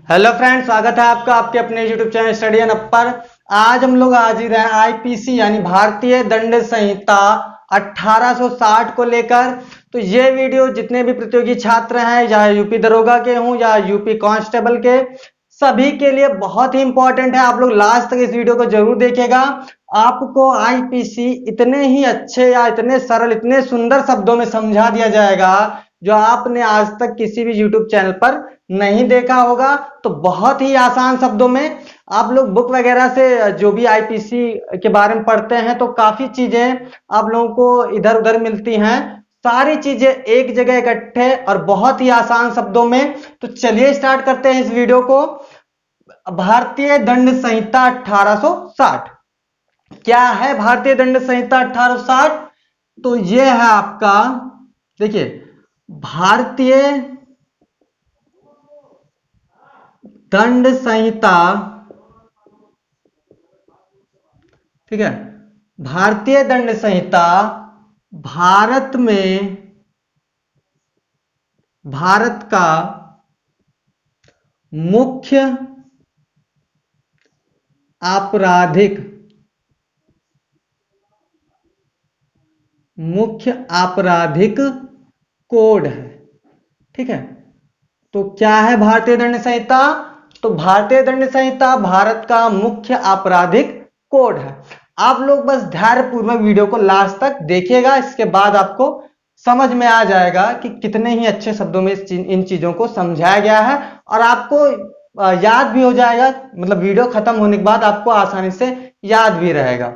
Hello friends, स्वागत है आपका आपके अपने YouTube channel study and up पर। आज हम लोग हाजिर हैं आईपीसी यानी भारतीय दंड संहिता 1860 को लेकर। तो ये वीडियो जितने भी प्रतियोगी छात्र हैं, या यूपी दरोगा के हों या यूपी कांस्टेबल के, सभी के लिए बहुत ही इंपॉर्टेंट है। आप लोग लास्ट तक इस वीडियो को जरूर देखिएगा। आपको आईपीसी इतने ही अच्छे या इतने सरल, इतने सुंदर शब्दों में समझा दिया जाएगा जो आपने आज तक किसी भी यूट्यूब चैनल पर नहीं देखा होगा। तो बहुत ही आसान शब्दों में आप लोग बुक वगैरह से जो भी आईपीसी के बारे में पढ़ते हैं तो काफी चीजें आप लोगों को इधर उधर मिलती हैं, सारी चीजें एक जगह इकट्ठे और बहुत ही आसान शब्दों में। तो चलिए स्टार्ट करते हैं इस वीडियो को। भारतीय दंड संहिता 1860 क्या है? भारतीय दंड संहिता 1860 तो यह है आपका, देखिए, भारतीय दंड संहिता, ठीक है, भारतीय दंड संहिता भारत का मुख्य आपराधिक कोड है। ठीक है, तो क्या है भारतीय दंड संहिता? तो भारतीय दंड संहिता भारत का मुख्य आपराधिक कोड है। आप लोग बस धैर्यपूर्वक वीडियो को लास्ट तक देखिएगा, इसके बाद आपको समझ में आ जाएगा कि कितने ही अच्छे शब्दों में इन चीजों को समझाया गया है, और आपको याद भी हो जाएगा। मतलब वीडियो खत्म होने के बाद आपको आसानी से याद भी रहेगा।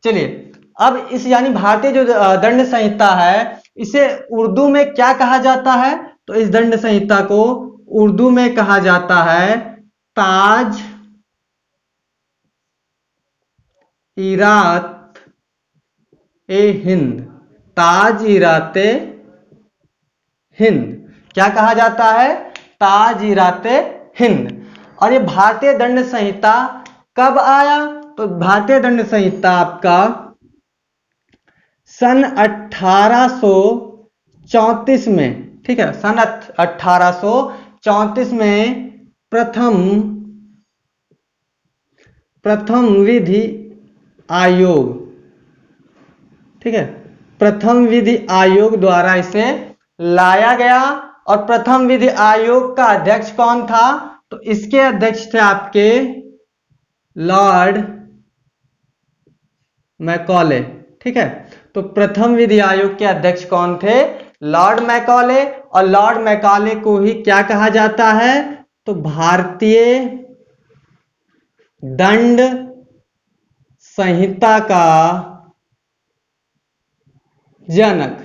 चलिए, अब इस यानी भारतीय जो दंड संहिता है, इसे उर्दू में क्या कहा जाता है? तो इस दंड संहिता को उर्दू में कहा जाता है ताज इरात ए हिंद। ताज इराते हिंद क्या कहा जाता है? ताज इराते हिंद। और ये भारतीय दंड संहिता कब आया? तो भारतीय दंड संहिता आपका सन 1834 में, ठीक है, सन 1834 में प्रथम विधि आयोग, ठीक है, प्रथम विधि आयोग द्वारा इसे लाया गया। और प्रथम विधि आयोग का अध्यक्ष कौन था? तो इसके अध्यक्ष थे आपके लॉर्ड मैकॉले। ठीक है, तो प्रथम विधि आयोग के अध्यक्ष कौन थे? Lord Macaulay. और लॉर्ड मैकॉले को ही क्या कहा जाता है? तो भारतीय दंड संहिता का जनक।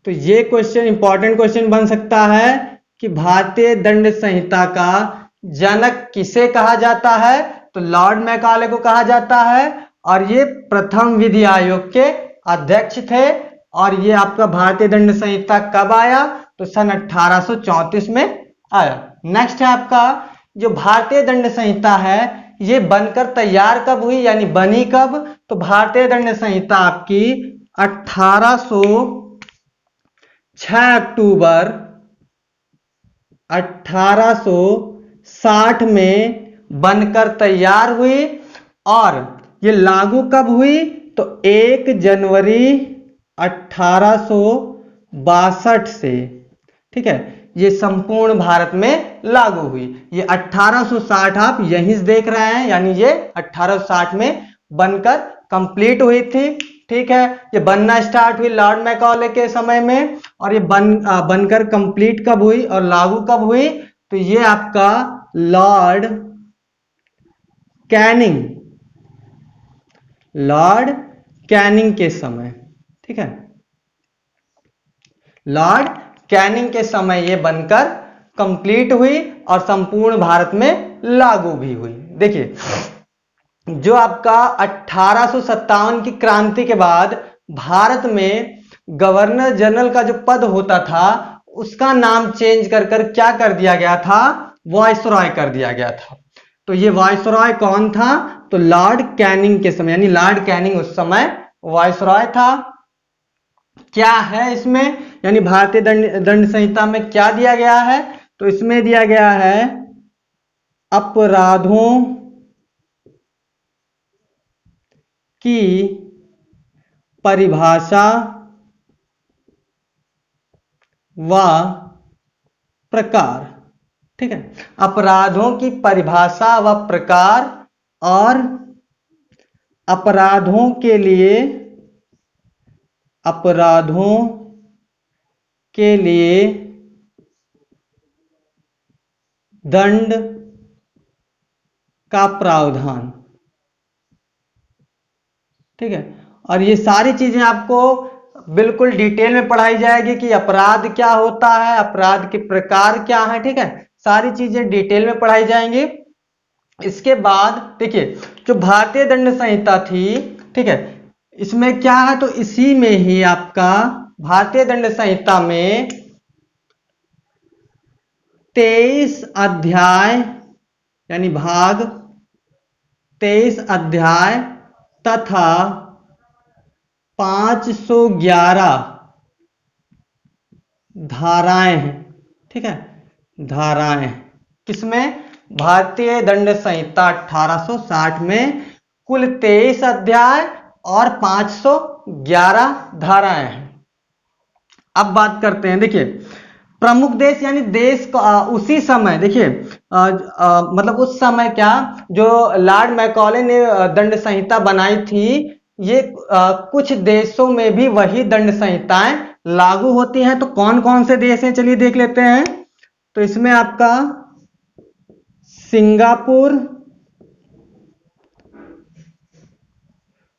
तो ये क्वेश्चन, इंपॉर्टेंट क्वेश्चन बन सकता है कि भारतीय दंड संहिता का जनक किसे कहा जाता है? तो लॉर्ड मैकॉले को कहा जाता है, और ये प्रथम विधि आयोग के अध्यक्ष थे। और ये आपका भारतीय दंड संहिता कब आया? तो सन 1834 में आया। नेक्स्ट है आपका जो भारतीय दंड संहिता है, ये बनकर तैयार कब हुई, यानी बनी कब? तो भारतीय दंड संहिता आपकी 6 अक्टूबर 1860 में बनकर तैयार हुई। और ये लागू कब हुई? तो 1 जनवरी 1862 से, ठीक है, ये संपूर्ण भारत में लागू हुई। ये 1860 आप यहीं से देख रहे हैं, यानी ये 1860 में बनकर कंप्लीट हुई थी। ठीक है, ये बनना स्टार्ट हुई लॉर्ड मैकॉले के समय में, और ये बनकर कंप्लीट कब हुई और लागू कब हुई? तो ये आपका लॉर्ड कैनिंग के समय, ठीक है, लॉर्ड कैनिंग के समय ये बनकर कंप्लीट हुई और संपूर्ण भारत में लागू भी हुई। देखिए, जो आपका 1857 की क्रांति के बाद भारत में गवर्नर जनरल का जो पद होता था, उसका नाम चेंज कर क्या कर दिया गया था? वायसरॉय कर दिया गया था। तो ये वायसरॉय कौन था? तो लॉर्ड कैनिंग के समय, यानी लॉर्ड कैनिंग उस समय वायसरॉय था। क्या है इसमें, यानी भारतीय दंड संहिता में क्या दिया गया है? तो इसमें दिया गया है अपराधों की परिभाषा व प्रकार। ठीक है, अपराधों की परिभाषा व प्रकार और अपराधों के लिए दंड का प्रावधान। ठीक है, और ये सारी चीजें आपको बिल्कुल डिटेल में पढ़ाई जाएगी कि अपराध क्या होता है, अपराध के प्रकार क्या है। ठीक है, सारी चीजें डिटेल में पढ़ाई जाएंगी। इसके बाद देखिए, जो भारतीय दंड संहिता थी, ठीक है, इसमें क्या है, तो इसी में ही आपका भारतीय दंड संहिता में 23 अध्याय यानी भाग 23 अध्याय तथा 511 धाराएं हैं। ठीक है, धाराएं किसमें, भारतीय दंड संहिता 1860 में कुल 23 अध्याय और 511 धाराएं हैं। अब बात करते हैं, देखिए प्रमुख देश यानी देश का उसी समय, देखिए मतलब उस समय क्या, जो लॉर्ड मैकॉले ने दंड संहिता बनाई थी, ये कुछ देशों में भी वही दंड संहिताएं लागू होती हैं। तो कौन कौन से देश हैं, चलिए देख लेते हैं। तो इसमें आपका सिंगापुर,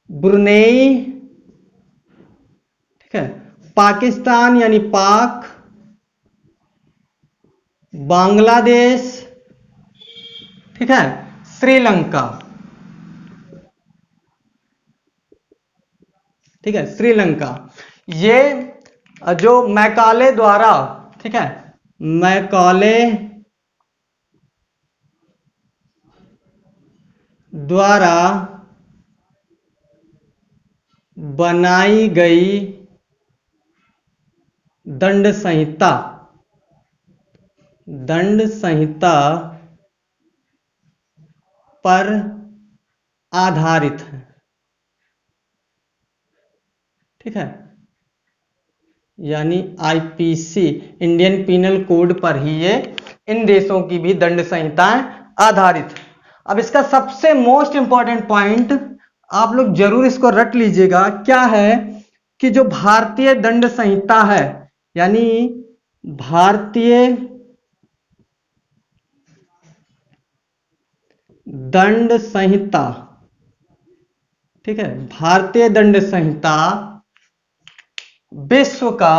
ब्रुनेई, ठीक है, पाकिस्तान यानी पाक, बांग्लादेश, ठीक है, श्रीलंका, ठीक है, श्रीलंका, ये जो मैकॉले द्वारा, ठीक है, मैकॉले द्वारा बनाई गई दंड संहिता पर आधारित है। ठीक है, यानी आईपीसी, इंडियन पिनल कोड पर ही ये इन देशों की भी दंड संहिताएं आधारित है। अब इसका सबसे मोस्ट इंपॉर्टेंट पॉइंट आप लोग जरूर इसको रट लीजिएगा, क्या है कि जो भारतीय दंड संहिता है, यानी भारतीय दंड संहिता, ठीक है, भारतीय दंड संहिता विश्व का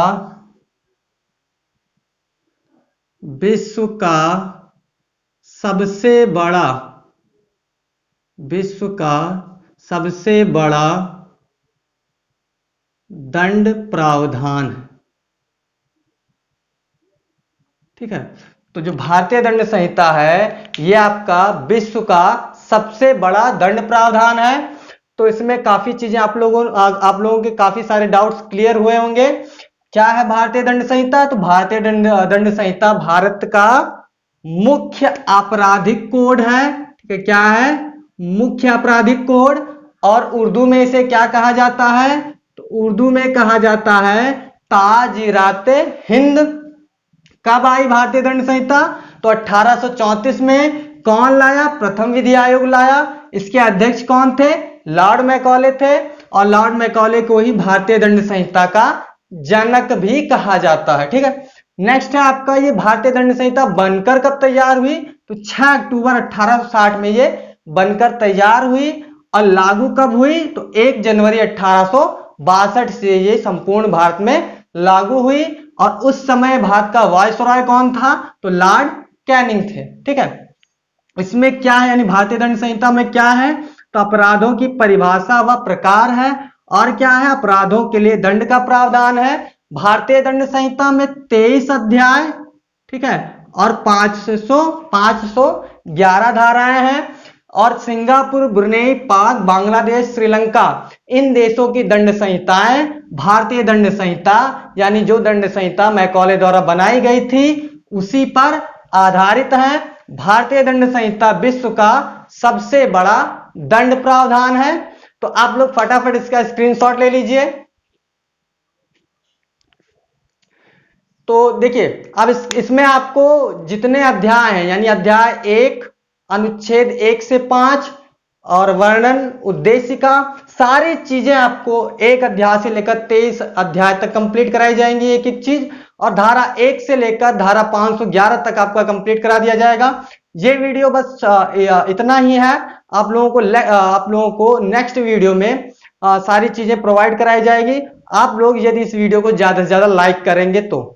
सबसे बड़ा दंड प्रावधान है। ठीक है, तो जो भारतीय दंड संहिता है, ये आपका विश्व का सबसे बड़ा दंड प्रावधान है। तो इसमें काफी चीजें आप लोगों के काफी सारे डाउट्स क्लियर हुए होंगे। क्या है भारतीय दंड संहिता, तो भारतीय दंड संहिता भारत का मुख्य आपराधिक कोड है। ठीक है, क्या है, मुख्य आपराधिक कोड। और उर्दू में इसे क्या कहा जाता है, तो उर्दू में कहा जाता है ताजीराते हिंद। कब आई भारतीय दंड संहिता, तो 1834 में कौन लाया, प्रथम विधि आयोग लाया। इसके अध्यक्ष कौन थे, लॉर्ड मैकॉले थे, और लॉर्ड मैकॉले को ही भारतीय दंड संहिता का जनक भी कहा जाता है। ठीक है, नेक्स्ट है आपका ये भारतीय दंड संहिता बनकर कब तैयार हुई, तो 6 अक्टूबर 1860 में ये बनकर तैयार हुई। और लागू कब हुई, तो 1 जनवरी 1862 से ये संपूर्ण भारत में लागू हुई। और उस समय भारत का वायसरॉय कौन था, तो लॉर्ड कैनिंग थे। ठीक है, इसमें क्या है, यानी भारतीय दंड संहिता में क्या है, तो अपराधों की परिभाषा व प्रकार है, और क्या है, अपराधों के लिए दंड का प्रावधान है। भारतीय दंड संहिता में 23 अध्याय, ठीक है, और 511 धाराएं हैं। और सिंगापुर, ब्रुनेई, पाक, बांग्लादेश, श्रीलंका, इन देशों की दंड संहिताएं भारतीय दंड संहिता, यानी जो दंड संहिता मैकॉले द्वारा बनाई गई थी, उसी पर आधारित है। भारतीय दंड संहिता विश्व का सबसे बड़ा दंड प्रावधान है। तो आप लोग फटाफट इसका स्क्रीनशॉट ले लीजिए। तो देखिए अब इसमें आपको जितने अध्याय हैं यानी अध्याय 1, अनुच्छेद 1 से 5 और वर्णन, उद्देशिका, सारी चीजें आपको एक अध्याय से लेकर 23 अध्याय तक कंप्लीट कराई जाएंगी, एक एक चीज। और धारा 1 से लेकर धारा 511 तक आपका कंप्लीट करा दिया जाएगा। ये वीडियो बस इतना ही है। आप लोगों को नेक्स्ट वीडियो में सारी चीजें प्रोवाइड कराई जाएगी। आप लोग यदि इस वीडियो को ज्यादा से ज्यादा लाइक करेंगे तो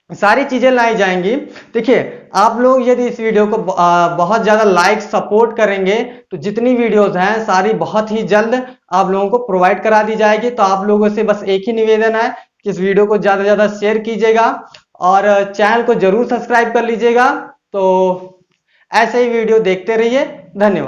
सारी चीजें लाई जाएंगी। देखिए आप लोग यदि इस वीडियो को बहुत ज्यादा लाइक सपोर्ट करेंगे तो जितनी वीडियोस हैं सारी बहुत ही जल्द आप लोगों को प्रोवाइड करा दी जाएगी। तो आप लोगों से बस एक ही निवेदन है कि इस वीडियो को ज्यादा से ज्यादा शेयर कीजिएगा और चैनल को जरूर सब्सक्राइब कर लीजिएगा। तो ऐसे ही वीडियो देखते रहिए। धन्यवाद।